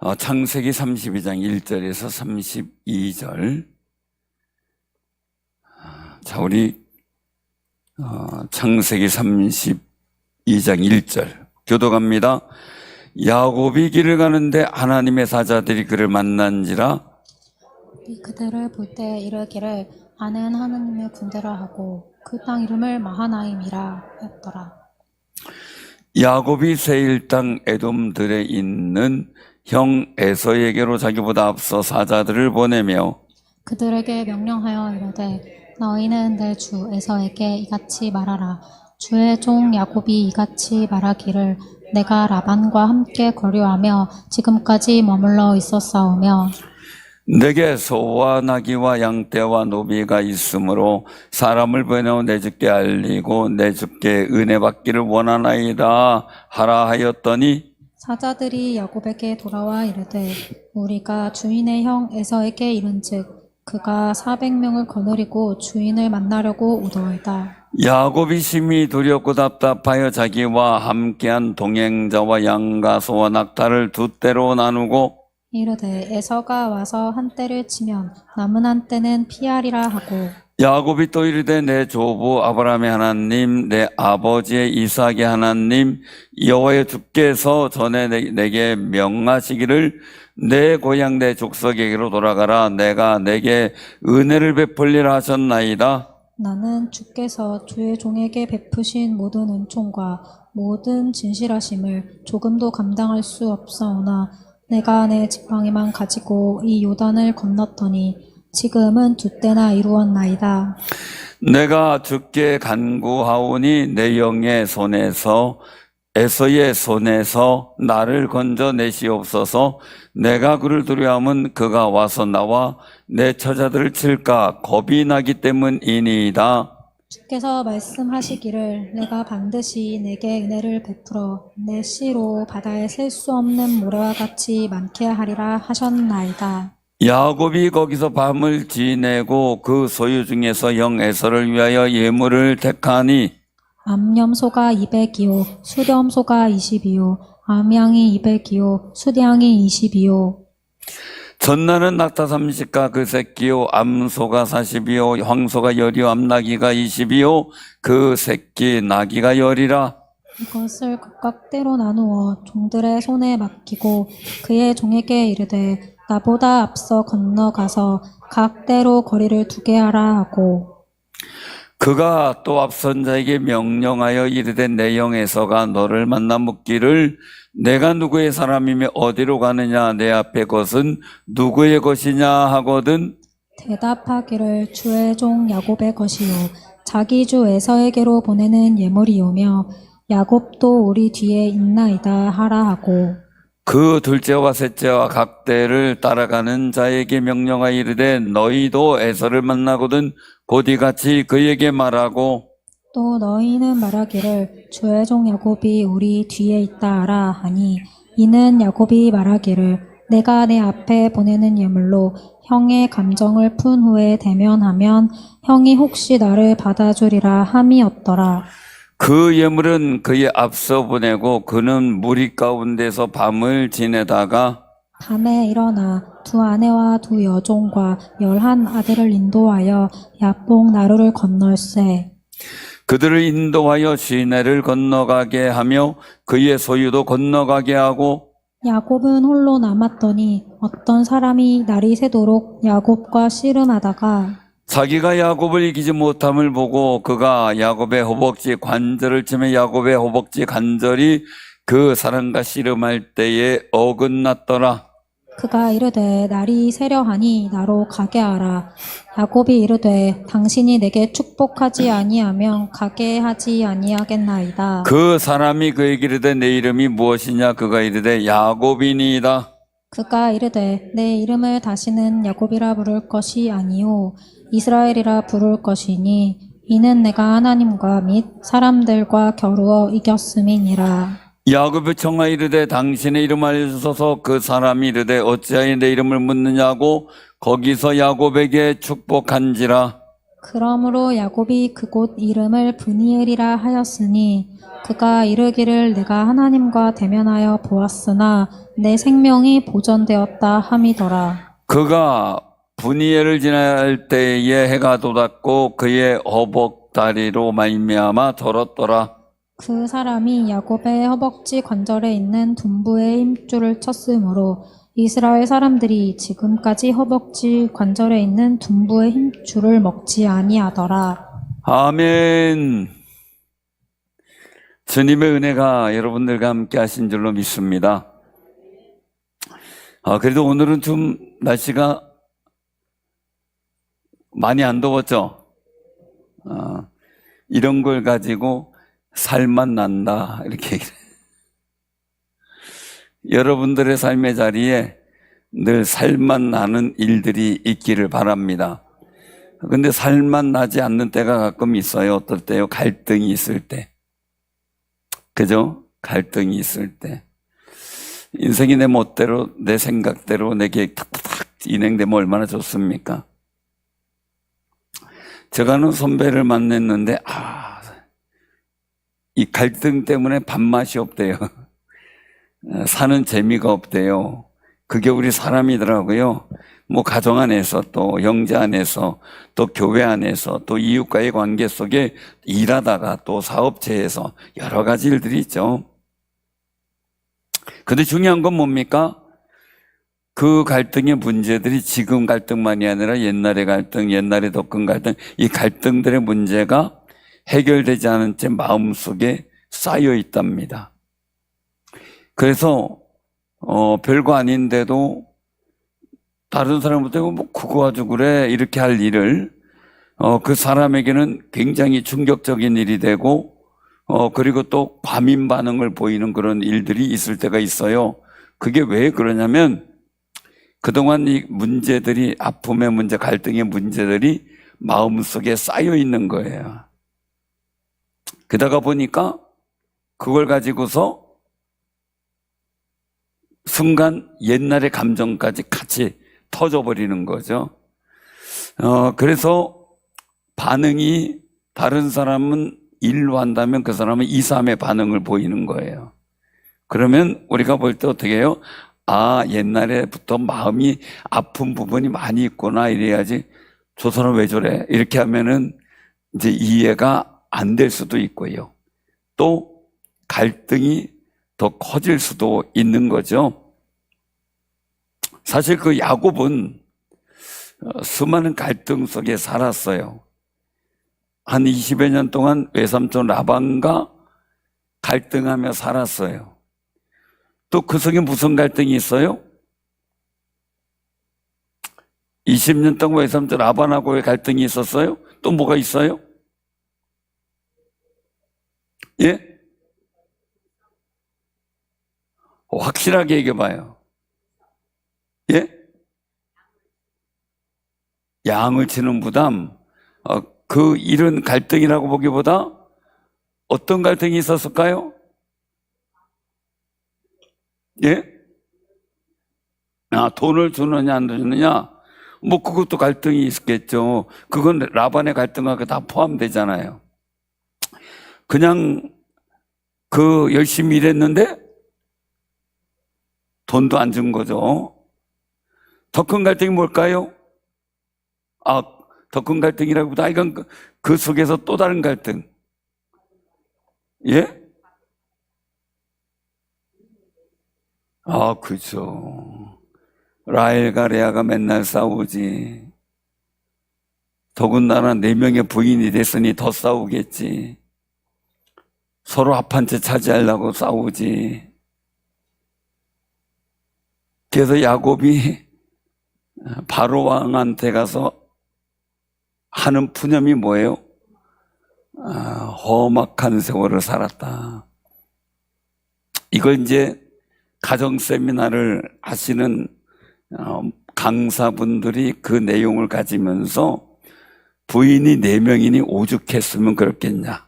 창세기 32장 1절에서 32절. 자, 우리 창세기 32장 1절 교독합니다. 야곱이 길을 가는데 하나님의 사자들이 그를 만난지라. 그들을 볼 때 이르기를 아는 하나님의 군대라 하고 그 땅 이름을 마하나임이라 했더라. 야곱이 세일 땅 에돔들에 있는 형 에서에게로 자기보다 앞서 사자들을 보내며 그들에게 명령하여 이르되 너희는 내 주 에서에게 이같이 말하라. 주의 종 야곱이 이같이 말하기를 내가 라반과 함께 거류하며 지금까지 머물러 있었사오며 내게 소와 나귀와 양떼와 노비가 있으므로 사람을 보내어 내 주께 알리고 내 주께 은혜 받기를 원하나이다 하라 하였더니 사자들이 야곱에게 돌아와 이르되 우리가 주인의 형 에서에게 이른즉 그가 400명을 거느리고 주인을 만나려고 오더이다. 야곱이 심히 두렵고 답답하여 자기와 함께한 동행자와 양과 소와 낙타를 두 떼로 나누고 이르되 에서가 와서 한 떼를 치면 남은 한 떼는 피하리라 하고 야곱이 또 이르되 내 조부 아브라함의 하나님 내 아버지의 이삭의 하나님 여호와의 주께서 전에 내게 명하시기를 내 고향 내 족속에게로 돌아가라. 내가 내게 은혜를 베풀리라 하셨나이다. 나는 주께서 주의 종에게 베푸신 모든 은총과 모든 진실하심을 조금도 감당할 수 없사오나 내가 내 지팡이만 가지고 이 요단을 건넜더니 지금은 두 때나 이루었나이다. 내가 주께 간구하오니 내 영의 손에서 에서의 손에서 나를 건져내시옵소서. 내가 그를 두려워하면 그가 와서 나와 내 처자들을 칠까 겁이 나기 때문이니이다. 주께서 말씀하시기를 내가 반드시 내게 은혜를 베풀어 내 씨로 바다에 셀 수 없는 모래와 같이 많게 하리라 하셨나이다. 야곱이 거기서 밤을 지내고 그 소유 중에서 형 에서를 위하여 예물을 택하니 암염소가 200이요 수렴소가 20이요 암양이 200이요 수량이 20이요 전나는 낙타 30가 그 새끼요 암소가 40이요 황소가 10이요 암나귀가 20이요 그 새끼 나귀가 10이라. 이것을 각각 때로 나누어 종들의 손에 맡기고 그의 종에게 이르되 나보다 앞서 건너가서 각 때로 거리를 두게 하라 하고 그가 또 앞선 자에게 명령하여 이르되 내 영에서가 너를 만나 묻기를 내가 누구의 사람이며 어디로 가느냐 내 앞에 것은 누구의 것이냐 하거든. 대답하기를 주의 종 야곱의 것이요 자기 주 에서에게로 보내는 예물이오며 야곱도 우리 뒤에 있나이다 하라 하고 그 둘째와 셋째와 각 때를 따라가는 자에게 명령하여 이르되 너희도 에서를 만나거든 곧 이같이 그에게 말하고 또 너희는 말하기를 주의 종 야곱이 우리 뒤에 있다 하라 하니 이는 야곱이 말하기를 내가 내 앞에 보내는 예물로 형의 감정을 푼 후에 대면하면 형이 혹시 나를 받아주리라 함이었더라. 그 예물은 그의 앞서 보내고 그는 무리 가운데서 밤을 지내다가 밤에 일어나 두 아내와 두 여종과 11 아들을 인도하여 야복 나루를 건널세. 그들을 인도하여 시내를 건너가게 하며 그의 소유도 건너가게 하고 야곱은 홀로 남았더니 어떤 사람이 날이 새도록 야곱과 씨름하다가 자기가 야곱을 이기지 못함을 보고 그가 야곱의 허벅지 관절을 치며 야곱의 허벅지 관절이 그 사람과 씨름할 때에 어긋났더라. 그가 이르되 날이 새려하니 나로 가게 하라. 야곱이 이르되 당신이 내게 축복하지 아니하면 가게 하지 아니하겠나이다. 그 사람이 그에게 이르되 내 이름이 무엇이냐 그가 이르되 야곱이니이다. 그가 이르되 내 이름을 다시는 야곱이라 부를 것이 아니요 이스라엘이라 부를 것이니 이는 내가 하나님과 및 사람들과 겨루어 이겼음이니라. 야곱이 청하 이르되 당신의 이름 알려주소서. 그 사람이 이르되 어찌하여 내 이름을 묻느냐고 거기서 야곱에게 축복한지라. 그러므로 야곱이 그곳 이름을 브니엘이라 하였으니 그가 이르기를 내가 하나님과 대면하여 보았으나 내 생명이 보존되었다 함이더라. 그가 분이엘을 지날 때에 해가 돋았고 그의 허벅다리로 말미암아 더렀더라. 그 사람이 야곱의 허벅지 관절에 있는 둔부의 힘줄을 쳤으므로 이스라엘 사람들이 지금까지 허벅지 관절에 있는 둔부의 힘줄을 먹지 아니하더라. 아멘. 주님의 은혜가 여러분들과 함께 하신 줄로 믿습니다. 그래도 오늘은 좀 날씨가 많이 안 더웠죠? 이런 걸 가지고 살만 난다 이렇게 얘기를 해요. 여러분들의 삶의 자리에 늘 살만 나는 일들이 있기를 바랍니다. 근데 살만 나지 않는 때가 가끔 있어요. 어떨 때요? 갈등이 있을 때. 그죠? 갈등이 있을 때. 인생이 내 멋대로, 내 생각대로 내 계획 탁탁 진행되면 얼마나 좋습니까? 제가 아는 선배를 만났는데, 이 갈등 때문에 밥맛이 없대요. 사는 재미가 없대요. 그게 우리 사람이더라고요. 뭐 가정 안에서 또 형제 안에서 또 교회 안에서 또 이웃과의 관계 속에 일하다가 또 사업체에서 여러 가지 일들이 있죠. 근데 중요한 건 뭡니까? 그 갈등의 문제들이 지금 갈등만이 아니라 옛날의 갈등, 옛날에 더 큰 갈등, 이 갈등들의 문제가 해결되지 않은 채 마음속에 쌓여 있답니다. 그래서 별거 아닌데도 다른 사람한테 뭐 그거 가지고 그래 이렇게 할 일을 그 사람에게는 굉장히 충격적인 일이 되고 그리고 또 과민 반응을 보이는 그런 일들이 있을 때가 있어요. 그게 왜 그러냐면 그동안 이 문제들이 아픔의 문제, 갈등의 문제들이 마음속에 쌓여 있는 거예요. 그러다가 보니까 그걸 가지고서 순간 옛날의 감정까지 같이 터져버리는 거죠. 그래서 반응이 다른 사람은 1로 한다면 그 사람은 2, 3의 반응을 보이는 거예요. 그러면 우리가 볼 때 어떻게 해요? 옛날에부터 마음이 아픈 부분이 많이 있구나 이래야지 저 사람 왜 저래? 이렇게 하면은 이제 이해가 안 될 수도 있고요. 또 갈등이 더 커질 수도 있는 거죠. 사실 그 야곱은 수많은 갈등 속에 살았어요. 한 20여 년 동안 외삼촌 라반과 갈등하며 살았어요. 또 그 속에 무슨 갈등이 있어요? 20년 동안 외삼촌 라반하고의 갈등이 있었어요? 또 뭐가 있어요? 예? 확실하게 얘기해봐요. 예? 양을 치는 부담. 그 이런 갈등이라고 보기보다 어떤 갈등이 있었을까요? 예? 돈을 주느냐 안 주느냐? 뭐 그것도 갈등이 있겠죠. 그건 라반의 갈등하고 다 포함되잖아요. 그냥 열심히 일했는데 돈도 안 준 거죠. 더 큰 갈등이 뭘까요? 더 큰 갈등이라기보다 이건 그 속에서 또 다른 갈등. 예? 그죠. 라헬과 레아가 맨날 싸우지. 더군다나 4명의 부인이 됐으니 더 싸우겠지. 서로 합한 채 차지하려고 싸우지. 그래서 야곱이 바로 왕한테 가서 하는 푸념이 뭐예요? 험악한 세월을 살았다. 이걸 이제 가정 세미나를 하시는 강사분들이 그 내용을 가지면서 부인이 4명이니 오죽했으면 그렇겠냐.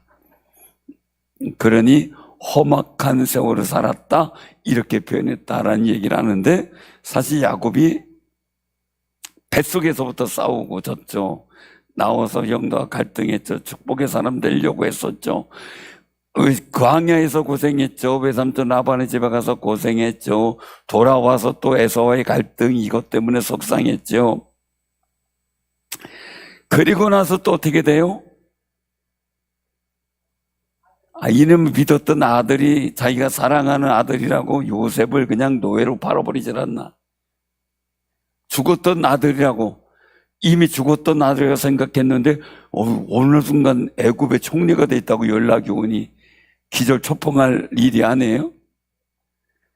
그러니 험악한 세월을 살았다 이렇게 표현했다라는 얘기를 하는데 사실 야곱이 뱃속에서부터 싸우고 졌죠. 나와서 형도와 갈등했죠. 축복의 사람 되려고 했었죠. 광야에서 고생했죠. 외삼촌 라반의 집에 가서 고생했죠. 돌아와서 또 에서와의 갈등, 이것 때문에 속상했죠. 그리고 나서 또 어떻게 돼요? 이놈을 믿었던 아들이 자기가 사랑하는 아들이라고 요셉을 그냥 노예로 팔아버리질 않나. 죽었던 아들이라고, 이미 죽었던 아들이라고 생각했는데 어느 순간 애굽의 총리가 돼 있다고 연락이 오니 기절초풍할 일이 아니에요?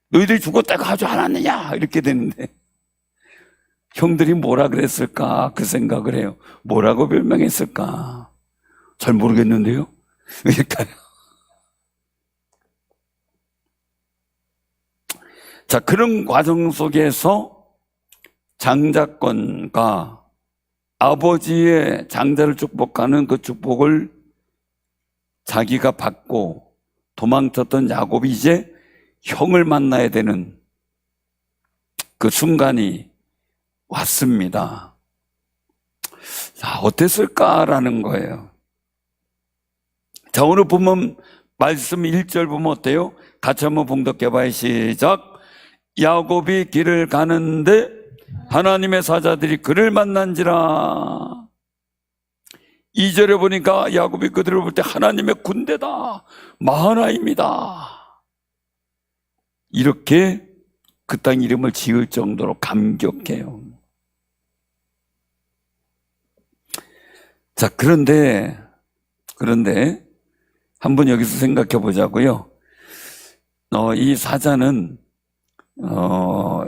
너희들이 죽었다고 하지 않았느냐? 이렇게 되는데 형들이 뭐라 그랬을까? 그 생각을 해요. 뭐라고 별명했을까? 잘 모르겠는데요. 그러니까요. 자, 그런 과정 속에서 장자권과 아버지의 장자를 축복하는 그 축복을 자기가 받고 도망쳤던 야곱이 이제 형을 만나야 되는 그 순간이 왔습니다. 자, 어땠을까라는 거예요. 자, 오늘 보면 말씀 1절 보면 어때요? 같이 한번 봉독해봐요. 시작. 야곱이 길을 가는데 하나님의 사자들이 그를 만난지라. 2절에 보니까 야곱이 그들을 볼 때 하나님의 군대다, 마하나임이다, 이렇게 그 땅 이름을 지을 정도로 감격해요. 자, 그런데 한번 여기서 생각해 보자고요. 이 사자는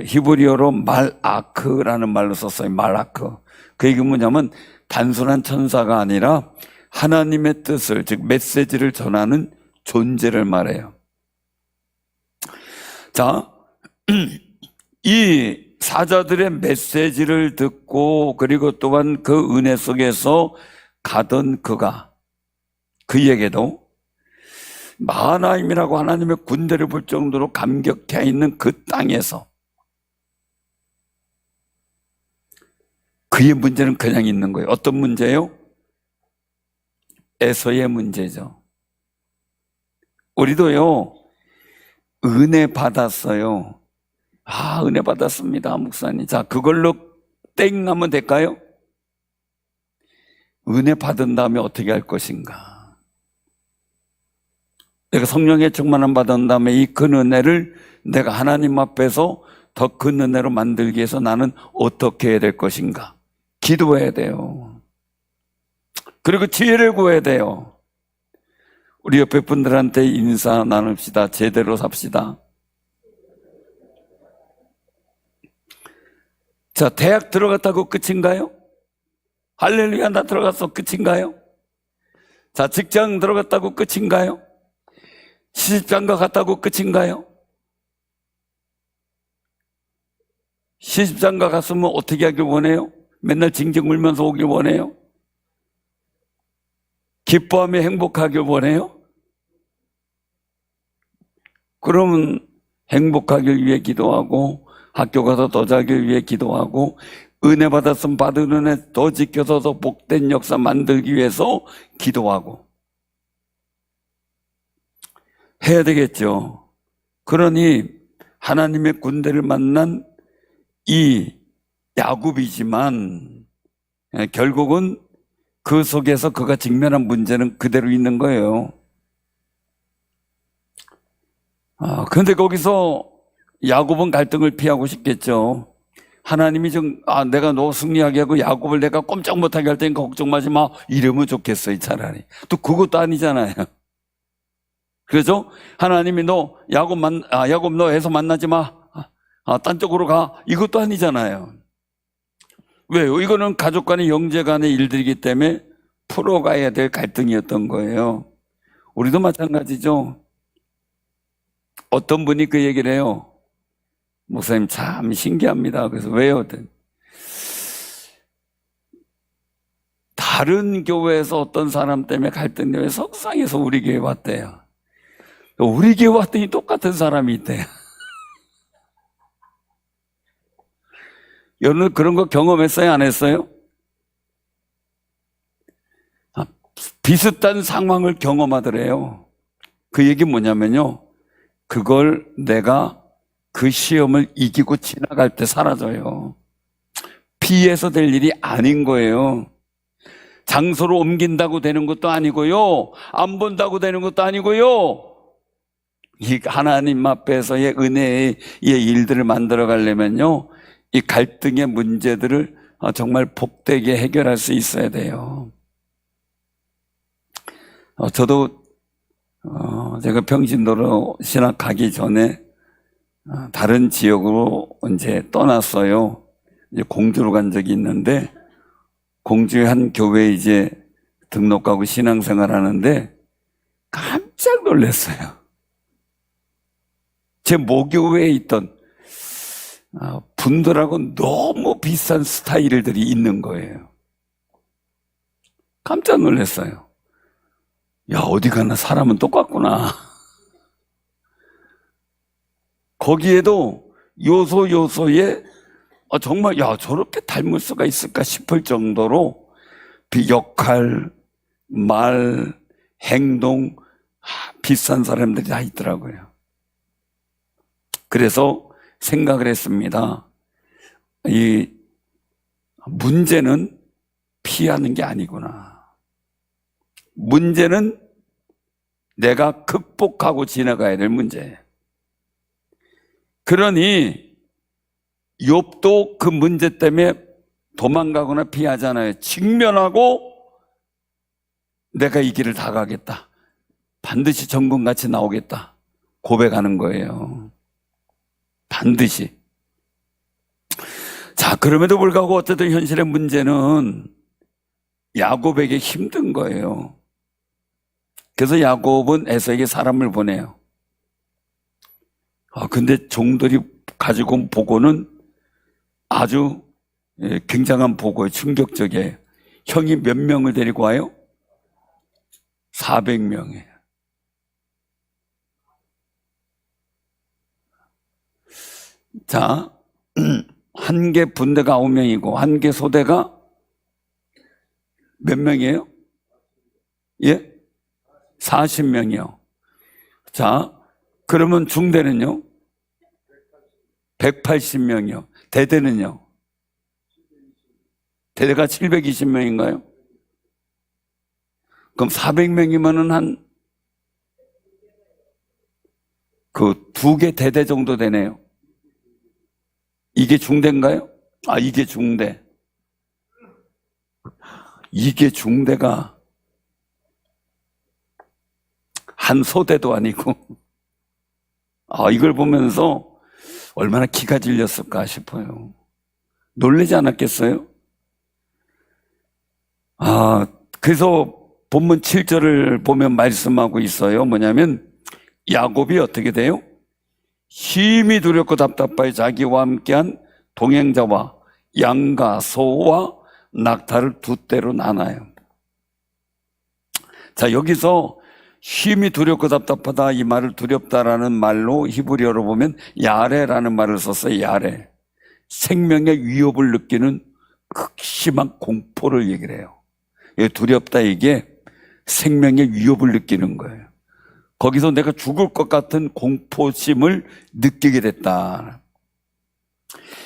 히브리어로 말아크라는 말로 썼어요. 말아크. 그 얘기는 뭐냐면 단순한 천사가 아니라 하나님의 뜻을, 즉 메시지를 전하는 존재를 말해요. 자, 이 사자들의 메시지를 듣고 그리고 또한 그 은혜 속에서 가던 그에게도 마하나임이라고 하나님의 군대를 볼 정도로 감격해 있는 그 땅에서 그의 문제는 그냥 있는 거예요. 어떤 문제요? 에서의 문제죠. 우리도요, 은혜 받았어요. 은혜 받았습니다, 목사님. 자, 그걸로 땡 하면 될까요? 은혜 받은 다음에 어떻게 할 것인가? 내가 성령의 충만함 받은 다음에 이 큰 은혜를 내가 하나님 앞에서 더 큰 은혜로 만들기 위해서 나는 어떻게 해야 될 것인가? 기도해야 돼요. 그리고 지혜를 구해야 돼요. 우리 옆에 분들한테 인사 나눕시다. 제대로 삽시다. 자, 대학 들어갔다고 끝인가요? 할렐루야, 나 들어갔어. 끝인가요? 자, 직장 들어갔다고 끝인가요? 시집장가 갔다고 끝인가요? 시집장가 갔으면 어떻게 하길 원해요? 맨날 징징 울면서 오길 원해요? 기뻐하며 행복하길 원해요? 그러면 행복하길 위해 기도하고 학교 가서 더 자길 위해 기도하고 은혜 받았으면 받은 은혜 더 지켜서 더 복된 역사 만들기 위해서 기도하고 해야 되겠죠. 그러니 하나님의 군대를 만난 이 야곱이지만 결국은 그 속에서 그가 직면한 문제는 그대로 있는 거예요. 그런데 거기서 야곱은 갈등을 피하고 싶겠죠. 하나님이 내가 너 승리하게 하고 야곱을 내가 꼼짝 못하게 할 테니까 걱정 마지 마, 이러면 좋겠어요. 차라리. 또 그것도 아니잖아요. 그래서 하나님이 너 야곱 너 에서 만나지 마, 딴 쪽으로 가, 이것도 아니잖아요. 왜요? 이거는 가족 간의 형제 간의 일들이기 때문에 풀어가야 될 갈등이었던 거예요. 우리도 마찬가지죠. 어떤 분이 그 얘기를 해요. 목사님 참 신기합니다. 그래서 왜요? 다른 교회에서 어떤 사람 때문에 갈등 때문에 속상해서 우리 교회 왔대요. 우리 교회 왔더니 똑같은 사람이 있대요. 여러분 그런 거 경험했어요? 안 했어요? 비슷한 상황을 경험하더래요. 그 얘기 뭐냐면요. 그걸 내가 그 시험을 이기고 지나갈 때 사라져요. 피해서 될 일이 아닌 거예요. 장소를 옮긴다고 되는 것도 아니고요. 안 본다고 되는 것도 아니고요. 이 하나님 앞에서의 은혜의 일들을 만들어 가려면요. 이 갈등의 문제들을 정말 복되게 해결할 수 있어야 돼요. 저도 제가 평신도로 신학 가기 전에 다른 지역으로 이제 떠났어요. 이제 공주로 간 적이 있는데 공주의 한 교회에 이제 등록하고 신앙생활 하는데 깜짝 놀랐어요. 제 모교회에 있던 분들하고 너무 비슷한 스타일들이 있는 거예요. 깜짝 놀랐어요. 야, 어디 가나 사람은 똑같구나. 거기에도 요소에 정말 저렇게 닮을 수가 있을까 싶을 정도로 역할, 말, 행동 비슷한 사람들이 다 있더라고요. 그래서 생각을 했습니다. 이 문제는 피하는 게 아니구나. 문제는 내가 극복하고 지나가야 될 문제예요. 그러니 욥도 그 문제 때문에 도망가거나 피하잖아요. 직면하고 내가 이 길을 다 가겠다. 반드시 정금같이 나오겠다. 고백하는 거예요. 반드시. 자, 그럼에도 불구하고 어쨌든 현실의 문제는 야곱에게 힘든 거예요. 그래서 야곱은 에서에게 사람을 보내요. 근데 종들이 가지고 온 보고는 아주 굉장한 보고예요. 충격적이에요. 형이 몇 명을 데리고 와요? 400명이에요. 자, 한 개 분대가 9명이고 한 개 소대가 몇 명이에요? 예? 40명이요. 자, 그러면 중대는요? 180명이요. 대대는요? 대대가 720명인가요? 그럼 400명이면은 한 그 2개 대대 정도 되네요. 이게 중대인가요? 이게 중대. 이게 중대가 한 소대도 아니고, 이걸 보면서 얼마나 기가 질렸을까 싶어요. 놀라지 않았겠어요? 그래서 본문 7절을 보면 말씀하고 있어요. 뭐냐면, 야곱이 어떻게 돼요? 심히 두렵고 답답하여 자기와 함께한 동행자와 양과 소와 낙타를 두 떼로 나눠요. 자, 여기서 심히 두렵고 답답하다 이 말을 두렵다라는 말로 히브리어로 보면 야레라는 말을 썼어요. 야레. 생명의 위협을 느끼는 극심한 공포를 얘기를 해요. 두렵다 이게 생명의 위협을 느끼는 거예요. 거기서 내가 죽을 것 같은 공포심을 느끼게 됐다.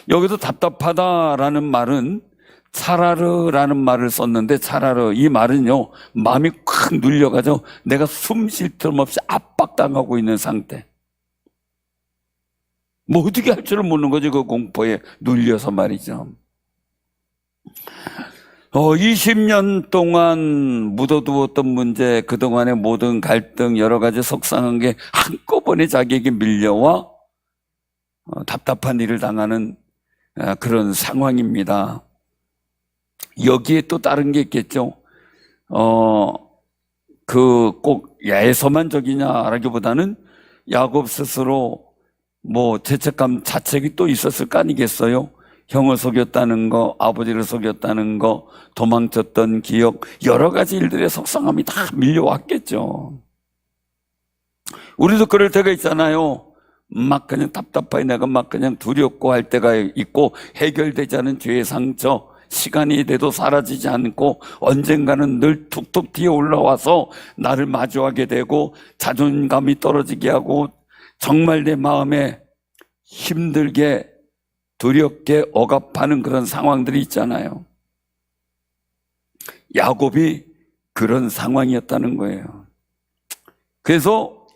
여기서 답답하다라는 말은 차라르라는 말을 썼는데 차라르 이 말은요 마음이 콱 눌려가지고 내가 숨 쉴 틈 없이 압박당하고 있는 상태. 뭐 어떻게 할 줄을 모르는 거죠. 그 공포에 눌려서 말이죠. 20년 동안 묻어두었던 문제, 그동안의 모든 갈등, 여러 가지 속상한 게 한꺼번에 자기에게 밀려와 답답한 일을 당하는 그런 상황입니다. 여기에 또 다른 게 있겠죠. 꼭 애서만적이냐라기보다는 야곱 스스로 뭐 죄책감, 자책이 또 있었을 거 아니겠어요? 형을 속였다는 거, 아버지를 속였다는 거, 도망쳤던 기억, 여러 가지 일들의 속상함이 다 밀려왔겠죠. 우리도 그럴 때가 있잖아요. 막 그냥 답답하게 내가 막 그냥 두렵고 할 때가 있고 해결되지 않은 죄의 상처, 시간이 돼도 사라지지 않고 언젠가는 늘 툭툭 튀어 올라와서 나를 마주하게 되고 자존감이 떨어지게 하고 정말 내 마음에 힘들게 두렵게 억압하는 그런 상황들이 있잖아요. 야곱이 그런 상황이었다는 거예요. 그래서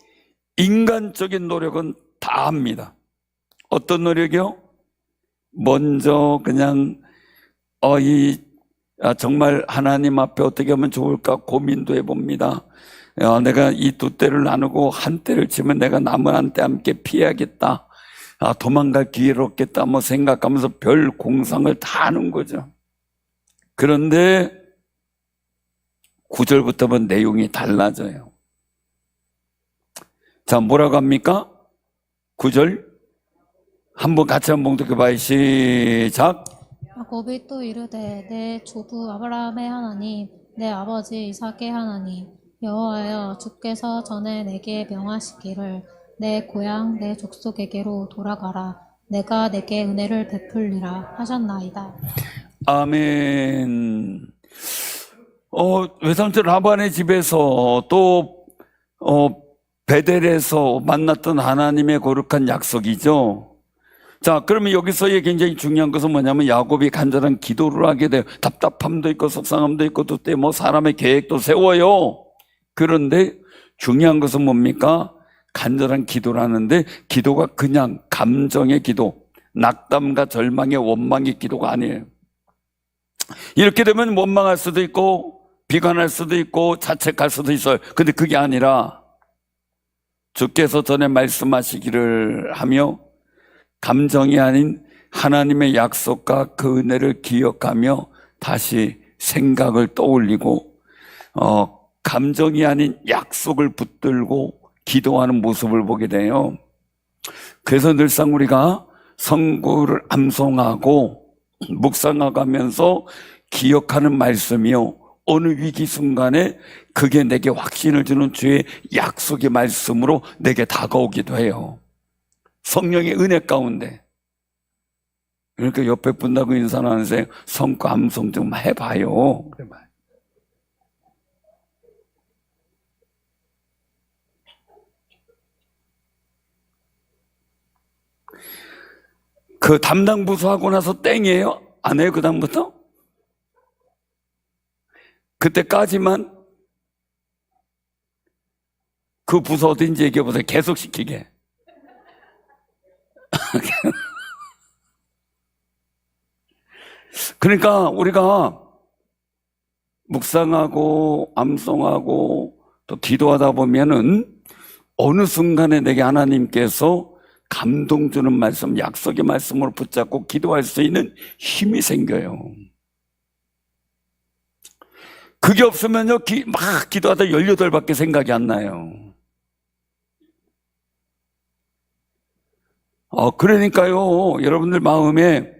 인간적인 노력은 다 합니다. 어떤 노력이요? 먼저 그냥 정말 하나님 앞에 어떻게 하면 좋을까 고민도 해봅니다. 내가 이 두 떼를 나누고 한 떼를 치면 내가 남은 한 떼 함께 피해야겠다. 도망갈 기회를 얻겠다 뭐 생각하면서 별 공상을 다 하는 거죠. 그런데 9절부터 보면 내용이 달라져요. 자, 뭐라고 합니까? 9절 한번 같이 한번 봉독해봐요. 시작. 야곱이 또 이르되 내 조부 아브라함의 하나님 내 아버지 이삭의 하나님 여호와여 주께서 전에 내게 명하시기를 내 고향 내 족속에게로 돌아가라 내가 내게 은혜를 베풀리라 하셨나이다. 아멘. 외삼촌 라반의 집에서 또 베델에서 만났던 하나님의 거룩한 약속이죠. 자, 그러면 여기서의 굉장히 중요한 것은 뭐냐면 야곱이 간절한 기도를 하게 돼요. 답답함도 있고 속상함도 있고 또 때 뭐 사람의 계획도 세워요. 그런데 중요한 것은 뭡니까? 간절한 기도를 하는데 기도가 그냥 감정의 기도, 낙담과 절망의 원망의 기도가 아니에요. 이렇게 되면 원망할 수도 있고 비관할 수도 있고 자책할 수도 있어요. 근데 그게 아니라 주께서 전에 말씀하시기를 하며 감정이 아닌 하나님의 약속과 그 은혜를 기억하며 다시 생각을 떠올리고 감정이 아닌 약속을 붙들고 기도하는 모습을 보게 돼요. 그래서 늘상 우리가 성구를 암송하고 묵상하면서 기억하는 말씀이요, 어느 위기 순간에 그게 내게 확신을 주는 주의 약속의 말씀으로 내게 다가오기도 해요. 성령의 은혜 가운데. 그러니까 옆에 분하고 인사하면서 성구 암송 좀 해봐요. 그 담당 부서 하고 나서 땡이에요? 안 해요, 그 다음부터? 그때까지만 그 부서 어딘지 얘기해보세요. 계속 시키게. 그러니까 우리가 묵상하고 암송하고 또 기도하다 보면은 어느 순간에 내게 하나님께서 감동 주는 말씀, 약속의 말씀으로 붙잡고 기도할 수 있는 힘이 생겨요. 그게 없으면요, 막 기도하다 18밖에 생각이 안 나요. 그러니까요, 여러분들 마음에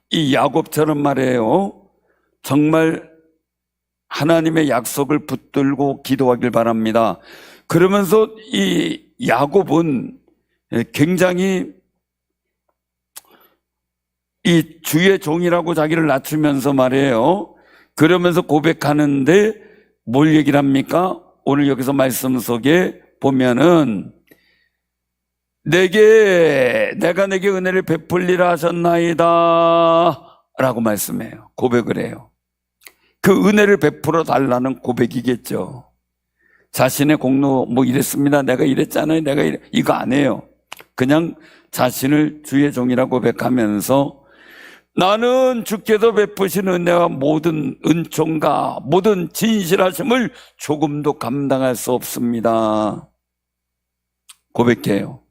이 야곱처럼 말이에요, 정말 하나님의 약속을 붙들고 기도하길 바랍니다. 그러면서 이 야곱은 굉장히 이 주의 종이라고 자기를 낮추면서 말이에요, 그러면서 고백하는데 뭘 얘기를 합니까? 오늘 여기서 말씀 속에 보면은 내가 내게 은혜를 베풀리라 하셨나이다 라고 말씀해요. 고백을 해요. 그 은혜를 베풀어 달라는 고백이겠죠. 자신의 공로 뭐 이랬습니다, 내가 이랬잖아요, 내가 이거 안 해요. 그냥 자신을 주의 종이라고 고백하면서 나는 주께서 베푸신 은혜와 모든 은총과 모든 진실하심을 조금도 감당할 수 없습니다. 고백해요.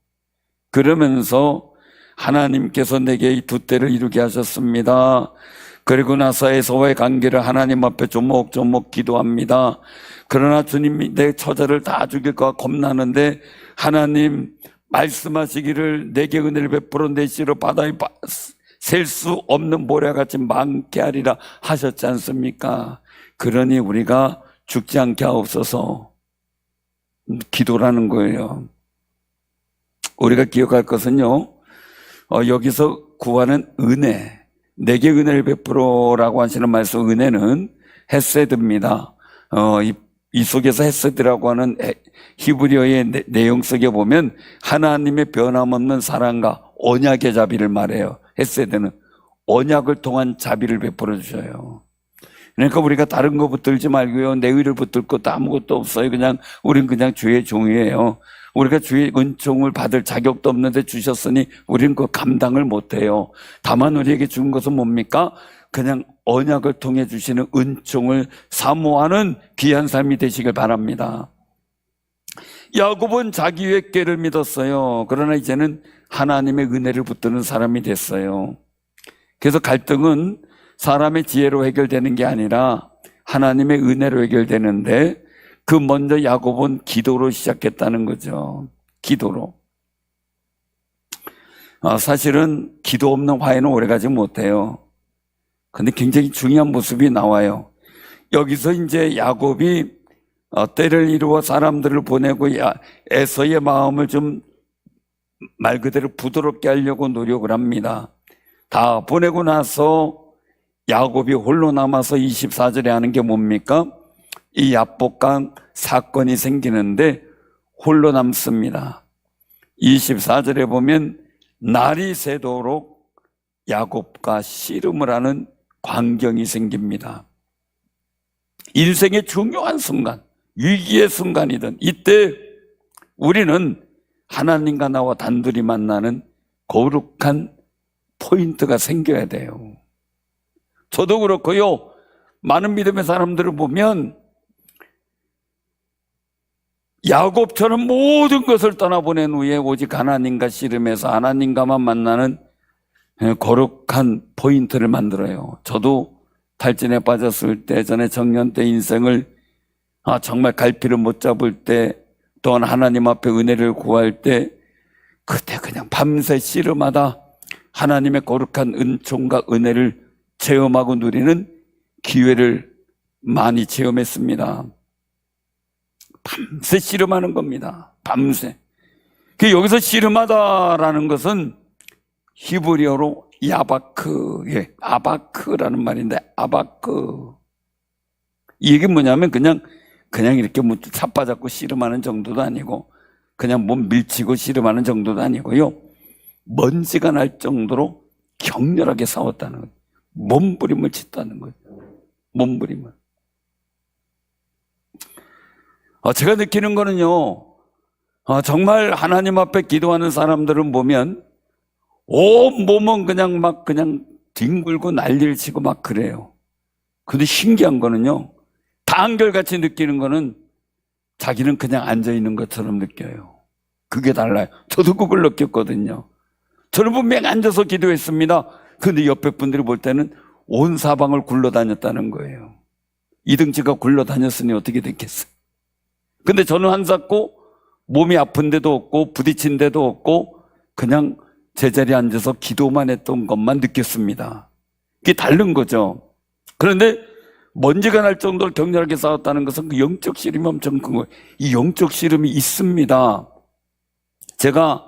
그러면서 하나님께서 내게 이 두 때를 이루게 하셨습니다. 그리고 나서 에서와의 관계를 하나님 앞에 조목조목 기도합니다. 그러나 주님이 내 처자를 다 죽일까 겁나는데 하나님 말씀하시기를 내게 은혜를 베풀어 내 씨로 바다에 셀 수 없는 모래같이 많게 하리라 하셨지 않습니까? 그러니 우리가 죽지 않게 하옵소서 기도라는 거예요. 우리가 기억할 것은요, 여기서 구하는 은혜, 내게 은혜를 베풀어라고 하시는 말씀, 은혜는 헤세드입니다. 이 속에서 헤세드라고 하는 히브리어의 내용 속에 보면 하나님의 변함없는 사랑과 언약의 자비를 말해요. 헤세드는 언약을 통한 자비를 베풀어 주셔요. 그러니까 우리가 다른 거 붙들지 말고요, 내 의를 붙들 것도 아무것도 없어요. 우린 그냥 주의 종이에요. 우리가 주의 은총을 받을 자격도 없는데 주셨으니 우리는 그 감당을 못해요. 다만 우리에게 준 것은 뭡니까? 그냥 언약을 통해 주시는 은총을 사모하는 귀한 삶이 되시길 바랍니다. 야곱은 자기의 꾀를 믿었어요. 그러나 이제는 하나님의 은혜를 붙드는 사람이 됐어요. 그래서 갈등은 사람의 지혜로 해결되는 게 아니라 하나님의 은혜로 해결되는데, 그 먼저 야곱은 기도로 시작했다는 거죠. 기도로. 사실은 기도 없는 화해는 오래가지 못해요. 근데 굉장히 중요한 모습이 나와요. 여기서 이제 야곱이 때를 이루어 사람들을 보내고 에서의 마음을 좀 말 그대로 부드럽게 하려고 노력을 합니다. 다 보내고 나서 야곱이 홀로 남아서 24절에 하는 게 뭡니까? 이 야복강 사건이 생기는데 홀로 남습니다. 24절에 보면 날이 새도록 야곱과 씨름을 하는 광경이 생깁니다. 인생의 중요한 순간, 위기의 순간이든 이때 우리는 하나님과 나와 단둘이 만나는 거룩한 포인트가 생겨야 돼요. 저도 그렇고요, 많은 믿음의 사람들을 보면 야곱처럼 모든 것을 떠나보낸 후에 오직 하나님과 씨름해서 하나님과만 만나는 거룩한 포인트를 만들어요. 저도 탈진에 빠졌을 때, 전에 정년 때 인생을 정말 갈피를 못 잡을 때, 또한 하나님 앞에 은혜를 구할 때, 그때 그냥 밤새 씨름하다 하나님의 거룩한 은총과 은혜를 체험하고 누리는 기회를 많이 체험했습니다. 밤새 씨름하는 겁니다. 밤새. 여기서 씨름하다라는 것은 히브리어로 야바크, 아바크라는 말인데, 아바크. 이 얘기 뭐냐면 그냥 이렇게 자빠잡고 씨름하는 정도도 아니고, 그냥 몸 밀치고 씨름하는 정도도 아니고요, 먼지가 날 정도로 격렬하게 싸웠다는 거예요. 몸부림을 쳤다는 거예요. 몸부림을. 제가 느끼는 거는요, 정말 하나님 앞에 기도하는 사람들은 보면 온 몸은 그냥 뒹굴고 난리를 치고 막 그래요. 근데 신기한 거는요, 다 한결같이 느끼는 거는 자기는 그냥 앉아있는 것처럼 느껴요. 그게 달라요. 저도 그걸 느꼈거든요. 저는 분명히 앉아서 기도했습니다. 근데 옆에 분들이 볼 때는 온 사방을 굴러다녔다는 거예요. 이등치가 굴러다녔으니 어떻게 됐겠어요? 근데 저는 한사코 몸이 아픈 데도 없고 부딪힌 데도 없고 그냥 제자리에 앉아서 기도만 했던 것만 느꼈습니다. 그게 다른 거죠. 그런데 먼지가 날 정도로 격렬하게 싸웠다는 것은 그 영적 씨름이 엄청 큰 거예요. 이 영적 씨름이 있습니다. 제가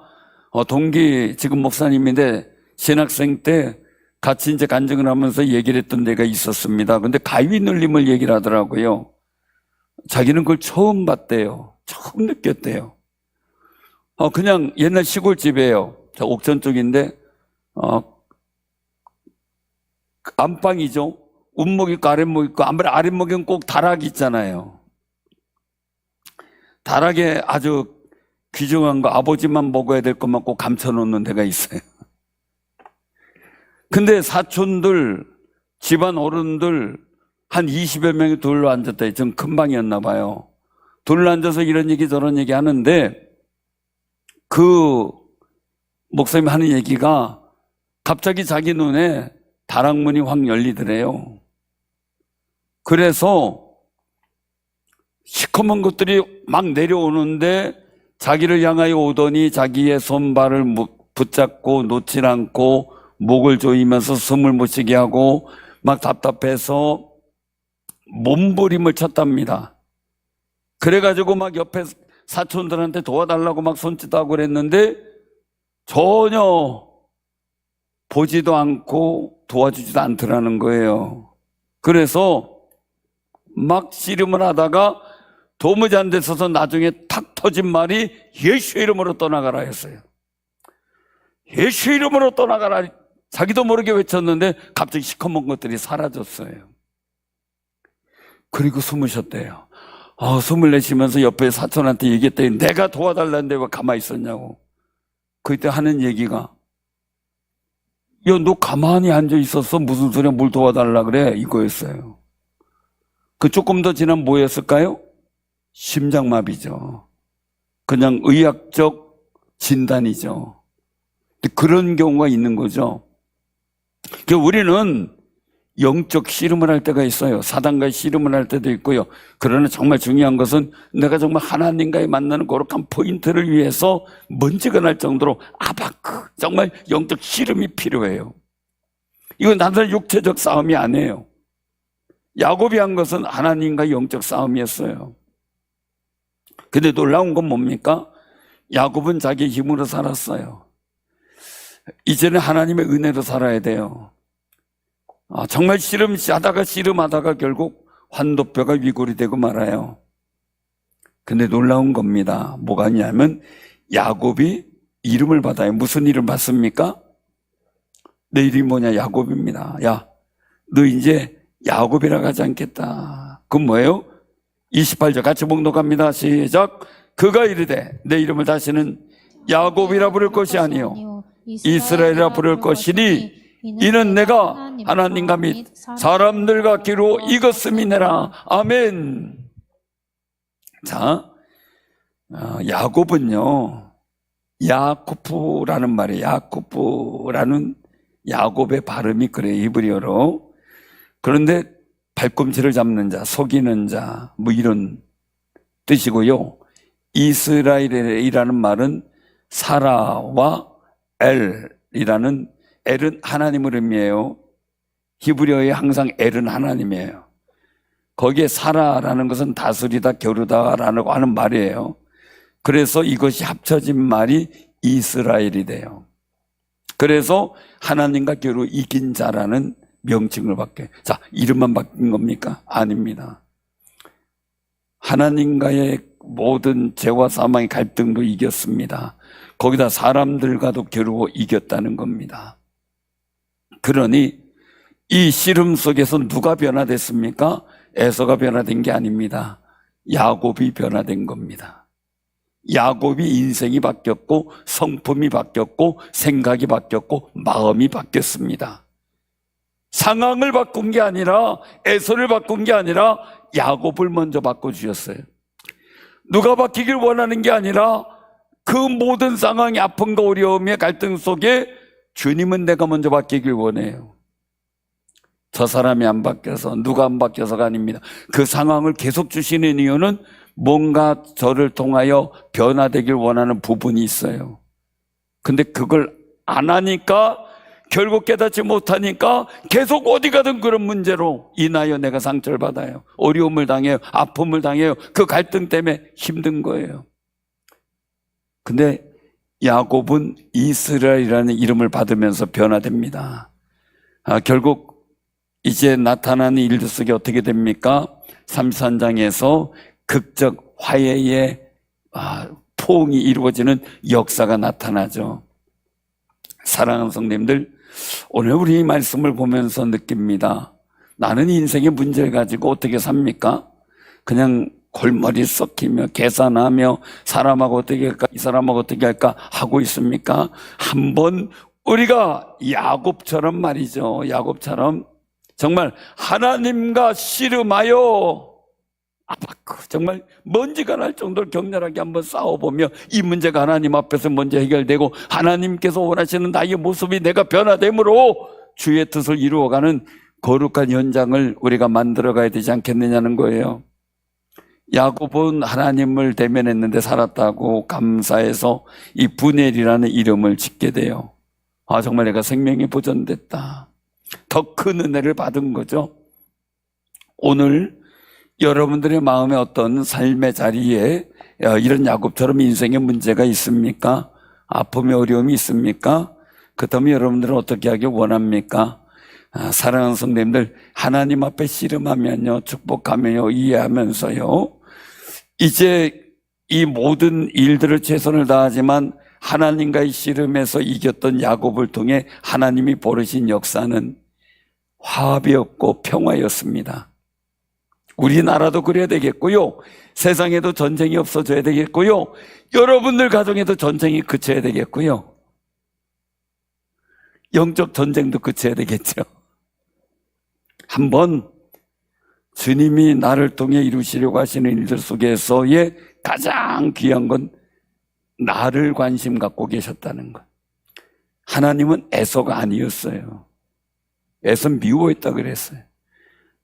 동기 지금 목사님인데 신학생 때 같이 이제 간증을 하면서 얘기를 했던 데가 있었습니다. 근데 가위 눌림을 얘기를 하더라고요. 자기는 그걸 처음 봤대요. 처음 느꼈대요. 그냥 옛날 시골집이에요. 저 옥천 쪽인데, 안방이죠. 운목 있고 아랫목 있고, 아무래도 아랫목엔 꼭 다락이 있잖아요. 다락에 아주 귀중한 거, 아버지만 먹어야 될 것만 꼭 감춰놓는 데가 있어요. 근데 사촌들, 집안 어른들, 한 20여 명이 둘러 앉았다. 좀 큰 방이었나 봐요. 둘러 앉아서 이런 얘기 저런 얘기 하는데, 그 목사님 하는 얘기가 갑자기 자기 눈에 다락문이 확 열리더래요. 그래서 시커먼 것들이 막 내려오는데 자기를 향하여 오더니 자기의 손발을 붙잡고 놓질 않고 목을 조이면서 숨을 못 쉬게 하고 막 답답해서 몸부림을 쳤답니다. 그래가지고 막 옆에 사촌들한테 도와달라고 막 손짓하고 그랬는데 전혀 보지도 않고 도와주지도 않더라는 거예요. 그래서 막 씨름을 하다가 도무지 안 됐어서 나중에 탁 터진 말이 예수 이름으로 떠나가라 했어요. 예수 이름으로 떠나가라. 자기도 모르게 외쳤는데 갑자기 시커먼 것들이 사라졌어요. 그리고 숨을 쉬었대요. 숨을 내쉬면서 옆에 사촌한테 얘기했더니 내가 도와달라는데 왜 가만히 있었냐고. 그때 하는 얘기가, 야, 너 가만히 앉아 있었어? 무슨 소리야? 뭘 도와달라 그래? 이거였어요. 그 조금 더 지난 뭐였을까요? 심장마비죠. 그냥 의학적 진단이죠. 그런 경우가 있는 거죠. 우리는 영적 씨름을 할 때가 있어요. 사단과의 씨름을 할 때도 있고요. 그러나 정말 중요한 것은 내가 정말 하나님과의 만나는 거룩한 포인트를 위해서 먼지가 날 정도로 아바크, 정말 영적 씨름이 필요해요. 이건 단순히 육체적 싸움이 아니에요. 야곱이 한 것은 하나님과 영적 싸움이었어요. 근데 놀라운 건 뭡니까? 야곱은 자기 힘으로 살았어요. 이제는 하나님의 은혜로 살아야 돼요. 정말 씨름하다가 결국 환도뼈가 위골이 되고 말아요. 근데 놀라운 겁니다. 뭐가 있냐면 야곱이 이름을 받아요. 무슨 이름 받습니까? 내 이름이 뭐냐? 야곱입니다. 야, 너 이제 야곱이라고 하지 않겠다. 그건 뭐예요? 28절 같이 봉독합니다. 시작. 그가 이르되 내 이름을 다시는 야곱이라 부를 것이 아니요 이스라엘이라 부를 것이니 이는 내가 하나님과 및 사람들과 기로 이겼음이니라. 아멘. 자, 야곱은요, 야코프라는 말이에요. 야코프라는 야곱의 발음이 그래요, 히브리어로. 그런데 발꿈치를 잡는 자, 속이는 자, 뭐 이런 뜻이고요. 이스라엘이라는 말은 사라와 엘이라는, 엘은 하나님을 의미해요. 히브리어에 항상 엘은 하나님이에요. 거기에 사라라는 것은 다스리다, 겨루다라고 하는 말이에요. 그래서 이것이 합쳐진 말이 이스라엘이 돼요. 그래서 하나님과 겨루 이긴 자라는 명칭을 받게. 자, 이름만 바뀐 겁니까? 아닙니다. 하나님과의 모든 죄와 사망의 갈등도 이겼습니다. 거기다 사람들과도 겨루고 이겼다는 겁니다. 그러니 이 씨름 속에서 누가 변화됐습니까? 에서가 변화된 게 아닙니다. 야곱이 변화된 겁니다. 야곱이 인생이 바뀌었고 성품이 바뀌었고 생각이 바뀌었고 마음이 바뀌었습니다. 상황을 바꾼 게 아니라, 에서를 바꾼 게 아니라 야곱을 먼저 바꿔주셨어요. 누가 바뀌길 원하는 게 아니라 그 모든 상황의 아픔과 어려움의 갈등 속에 주님은 내가 먼저 바뀌길 원해요. 저 사람이 안 바뀌어서, 누가 안 바뀌어서가 아닙니다. 그 상황을 계속 주시는 이유는 뭔가 저를 통하여 변화되길 원하는 부분이 있어요. 근데 그걸 안 하니까, 결국 깨닫지 못하니까 계속 어디 가든 그런 문제로 인하여 내가 상처를 받아요. 어려움을 당해요. 아픔을 당해요. 그 갈등 때문에 힘든 거예요. 근데 야곱은 이스라엘이라는 이름을 받으면서 변화됩니다. 결국 이제 나타나는 일들 속에 어떻게 됩니까? 33장에서 극적 화해의 포옹이 이루어지는 역사가 나타나죠. 사랑하는 성도님들, 오늘 우리 이 말씀을 보면서 느낍니다. 나는 인생의 문제를 가지고 어떻게 삽니까? 그냥 골머리 썩히며 계산하며 사람하고 어떻게 할까, 이 사람하고 어떻게 할까 하고 있습니까? 한번 우리가 야곱처럼 말이죠. 야곱처럼 정말 하나님과 씨름하여 정말 먼지가 날 정도로 격렬하게 한번 싸워보며 이 문제가 하나님 앞에서 먼저 해결되고 하나님께서 원하시는 나의 모습이 내가 변화됨으로 주의 뜻을 이루어가는 거룩한 현장을 우리가 만들어가야 되지 않겠느냐는 거예요. 야곱은 하나님을 대면했는데 살았다고 감사해서 이 분엘이라는 이름을 짓게 돼요. 정말 내가 생명이 보존됐다. 더 큰 은혜를 받은 거죠. 오늘 여러분들의 마음에 어떤 삶의 자리에 이런 야곱처럼 인생의 문제가 있습니까? 아픔의 어려움이 있습니까? 그렇다면 여러분들은 어떻게 하길 원합니까? 사랑하는 성도님들, 하나님 앞에 씨름하면요, 축복하면요, 이해하면서요, 이제 이 모든 일들을 최선을 다하지만 하나님과의 씨름에서 이겼던 야곱을 통해 하나님이 벌이신 역사는 화합이었고 평화였습니다. 우리나라도 그래야 되겠고요, 세상에도 전쟁이 없어져야 되겠고요, 여러분들 가정에도 전쟁이 그쳐야 되겠고요, 영적 전쟁도 그쳐야 되겠죠. 한번 주님이 나를 통해 이루시려고 하시는 일들 속에서의 가장 귀한 건 나를 관심 갖고 계셨다는 것. 하나님은 에서가 아니었어요. 에서 미워했다 그랬어요.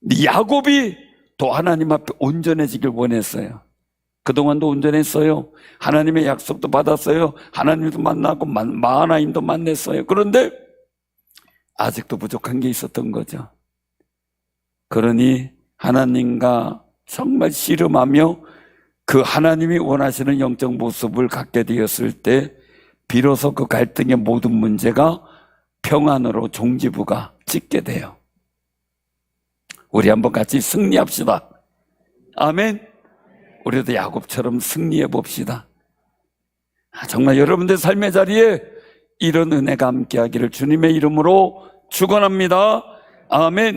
근데 야곱이 또 하나님 앞에 온전해지길 원했어요. 그동안도 온전했어요. 하나님의 약속도 받았어요. 하나님도 만나고 마하나임도 만났어요. 그런데 아직도 부족한 게 있었던 거죠. 그러니 하나님과 정말 씨름하며 그 하나님이 원하시는 영적 모습을 갖게 되었을 때 비로소 그 갈등의 모든 문제가 평안으로 종지부가 찍게 돼요. 우리 한번 같이 승리합시다. 아멘. 우리도 야곱처럼 승리해 봅시다. 정말 여러분들 삶의 자리에 이런 은혜가 함께하기를 주님의 이름으로 축원합니다. 아멘.